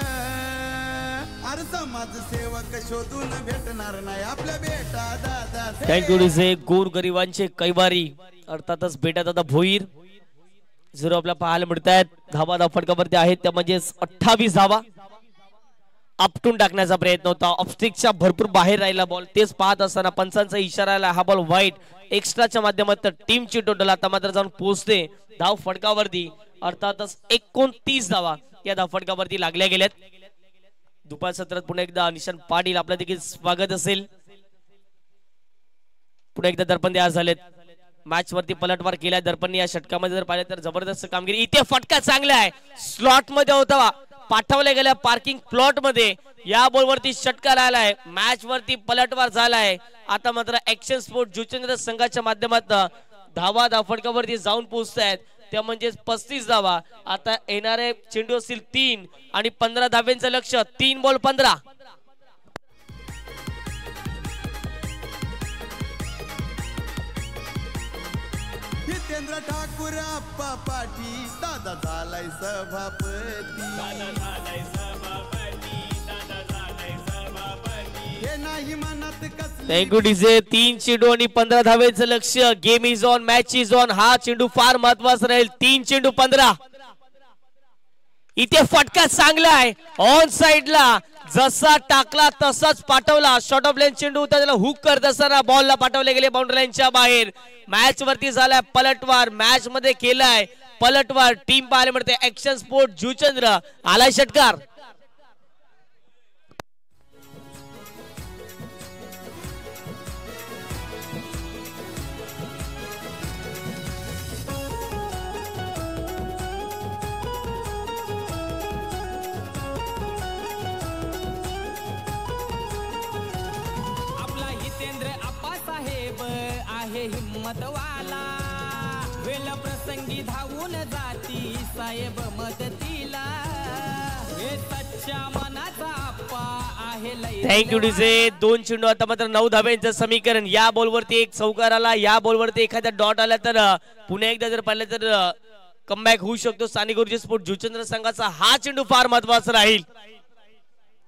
अरे समाज सेवक शोधून भेटणार नाही आपल्या बेटा दादा.
Thank you DJ. गोर गरिबांचे कैवारी अर्थातच बेटा दादा भोईर 0 आपल्याला पाहायला मिळत आहेत. धावा फटकावरती आहेत त्या म्हणजे 28 धावा. आपटून टाकण्याचा प्रयत्न होता, ऑफस्टिकच्या भरपूर बाहेर राहिला बॉल. तेच पाहत असताना पंचांचा इशारा आला, हा बॉल वाईट. एक्स्ट्राच्या माध्यमातून टीमची टोटल आता मात्र जाऊन पोहोचते धाव फटकावरती. अर्थातच 29 धावा या धाव फटकावरती लागल्या गेल्यात. दुपार सत्रात पुन्हा एकदा निशांत पाटील आपलं देखील स्वागत असेल. पुन्हा एकदा दर्पण तयार झालेत. मॅच वरती पलटवार केलाय दर्पणने या षटकामध्ये जर पाहिलं तर जबरदस्त कामगिरी. इथे फटका चांगला आहे, स्लॉट मध्ये होता, पाठवल्या गेल्या पार्किंग प्लॉट मध्ये. या बॉल वरती षटका आलाय, मॅच वरती पलटवार झालाय. आता मात्र ऍक्शन स्पोर्ट जुचंद्र संघाच्या माध्यमातून धावा फटकावरती जाऊन पोहोचतायत त्या म्हणजे 35 धावा. आता येणारे चेंडू असतील 3 आणि 15 धाव्यांचं लक्ष. 3 बॉल 15.
हितेंद्र ठाकूर आप्पा पाटी दादा झालाय सभापती. हे नाही मनात कसली
थँक्यू डीजे. 3 चेंडू आणि 15 धावेचं लक्ष. Game is on, match is on. हा चेंडू फार महत्वाचा राहील. 3 चेंडू 15. इथे फटका चांगला आहे ऑन साइडला. जसा टाकला तसाच पाठवला. शॉर्ट ऑफ लेन चेंडू होता, त्याला हुक करत असताना बॉलला पाठवले गेले बाउंड्री लाईनच्या बाहेर. मॅच वरती झालाय पलटवार. मॅच मध्ये केलाय पलटवार. टीम पाहायला मिळते ऍक्शन स्पोर्ट जुचंद्र. आलाय षटकार.
हिम्मतवाला वेळ प्रसंगी धावून जाती साहेब मदतीला. हे सच्च्या मनाचा अप्पा आहे.
Thank you DJ. 2 चेंडू आता मात्र 9 धाब्यांचं समीकरण. या बॉलवरती एक चौकार आला, या बॉलवरती एखादा डॉट आला तर पुन्हा एकदा जर पाहिलं तर कमबॅक होऊ शकतो स्थानिक ऊर्जा स्पोर्ट जुचंद्र संघाचा. हा चेंडू फार महत्वाचा राहील.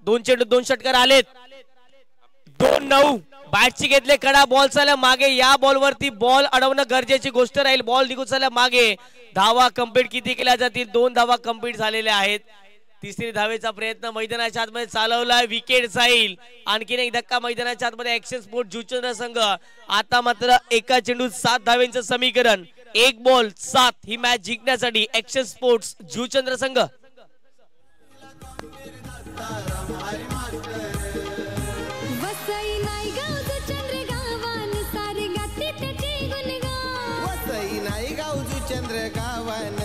2 चेंडू 2 षटकार आलेत. 2-9 बॅटची घेतले कडा. बॉल चालल्या मागे. या बॉलवरती बॉल अडवणं गरजेची गोष्ट राहील. बॉल निघून चालल्या मागे. धावा कंप्लीट किती केल्या जातील? 2 धावा कंप्लीट झालेल्या आहेत. तिसरी धावेचा प्रयत्न मैदानाच्या आतमध्ये चालवलाय. विकेट जाईल. आणखीन एक धक्का मैदानाच्या आतमध्ये ऍक्शन स्पोर्ट जुचंद्र संघ. आता मात्र एका चेंडूत 7 धावेंचं समीकरण. 1 बॉल 7 ही मॅच जिंकण्यासाठी ऍक्शन स्पोर्ट्स जुचंद्र संघ.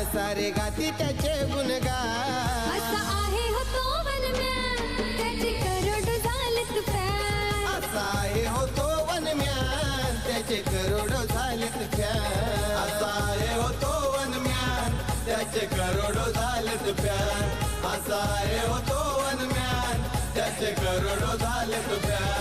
सारे गाती त्याचे गुणगान.
असा आहे हो तो वनम्यान, त्याचे करोड झालेत फॅन.
असा आहे हो तो वनम्यान, त्याचे करोड झालेत फॅन. असा आहे हो तो वनम्यान, त्याचे करोड झालेत फॅन. असा आहे हो तो वनम्यान, त्याचे करोड झालेत फॅन.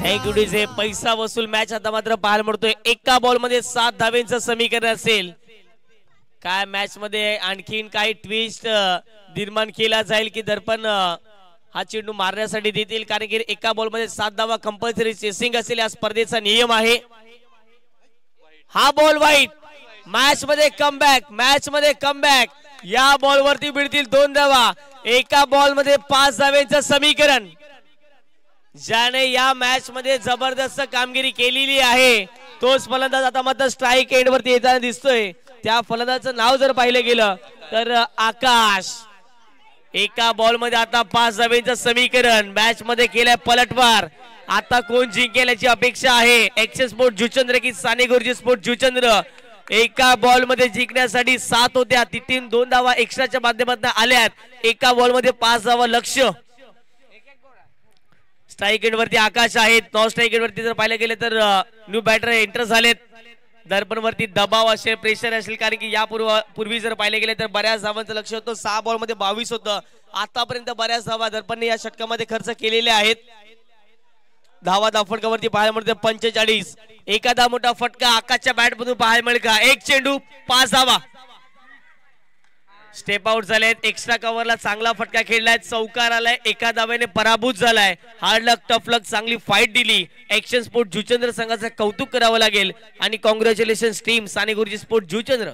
Thank you DJ. पैसा वसूल मॅच आता मात्र पाहायला मिळतोय. एका बॉल मध्ये 7 धावेंचं समीकरण असेल. काय मॅच मध्ये आणखीन काही ट्विस्ट निर्माण केला जाईल की दर्पण हा चेंडू मारण्यासाठी देतील? कारण की एका बॉल मध्ये 7 धावा कंपल्सरी चेसिंग असेल या स्पर्धेचा नियम आहे. हा बॉल वाईट. मॅच मध्ये कमबॅक. मॅच मध्ये कमबॅक. या बॉल वरती भिडतील 2 धावा. एका बॉल मध्ये 5 धावेंचं समीकरण. ज्याने या मॅच मध्ये जबरदस्त कामगिरी केलेली आहे तोच फलंदाज आता मात्र स्ट्राईक एंड वरती येताना दिसतोय. त्या फलंदाजाचं नाव जर पाहिलं गेलं तर आकाश. एका बॉल मध्ये आता 5 धावेंचं समीकरण. मॅच मध्ये केलाय पलटवार. आता कोण जिंकेल याची अपेक्षा आहे. ऍक्शन स्पोर्ट जुचंद्र की स्थानिक ऊर्जा स्पोर्ट जुचंद्र. एका बॉल मध्ये जिंकण्यासाठी 7 होत्या. तिथून 2 धावा एक्स्ट्राच्या माध्यमातून आल्यात. एका बॉल मध्ये 5 धावा लक्ष. स्ट्राईक एंड वरती आकाश आहेत. नॉन स्ट्राईक एंड वरती जर पाहिलं गेलं तर न्यू बॅटर एंटर झालेत. दर्पण वरती दबाव असेल, प्रेशर असेल. कारण की या पूर्वी जर पाहिलं गेलं तर बऱ्याच धावांचं लक्ष होतं. 6 बॉल मध्ये 22 होतं. आतापर्यंत बऱ्याच धावा दर्पणने या षटकामध्ये खर्च केलेल्या आहेत. धावा फटकावरती पाहायला मिळते 45. एखादा मोठा फटका आकाशच्या बॅट मधून पाहायला मिळेल का? 1 चेंडू 5 धावा. स्टेप आउट झालेत. एक्स्ट्रा कव्हरला चांगला फटका खेळलाय. चौकार आलाय. एका धाव्याने पराभूत झालाय. हार्ड लक टफ लक चांगली फाईट दिली. ऍक्शन स्पोर्ट जुचंद्र संघाचं कौतुक करावं लागेल. आणि कॉंग्रॅच्युलेशन टीम स्थानिक ऊर्जा स्पोर्ट जुचंद्र.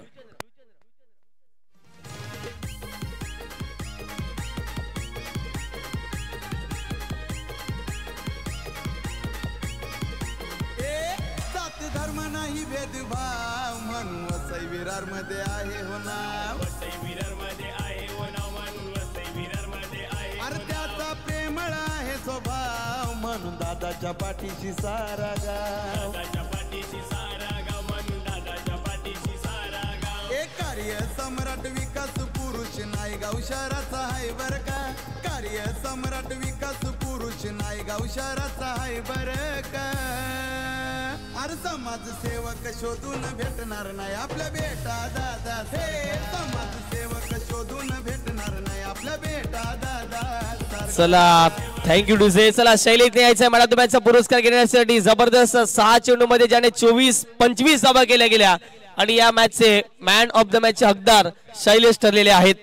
जात धर्म नाही भेदभाव म्हणून वसई विरार मध्ये आहे हो नाव. अरे त्याचा प्रेमळ आहे स्वभाव म्हणून दादाच्या पाठीशी सारा गाव. एक कार्य सम्राट विकास पुरुष नायगाव शहराचा आहे बर का. कार्य सम्राट विकास पुरुष नायगाव शहराचा आहे बर का. अरे समाजसेवक शोधून भेटणार नाही आपल्या बेटा दादा हे समाजसेवक शोधून भेटणार नाही आपल्या बेटा दादा
चला थँक्यू टू से. चला शैलेशने यायचा मॅन ऑफ द मॅचचा पुरस्कार घेण्यासाठी. जबरदस्त 6 चेंडू मध्ये ज्याने 24-25 धावा केल्या गेल्या आणि या मॅचचे मॅन ऑफ द मॅचचे हकदार शैलेश ठरलेले आहेत.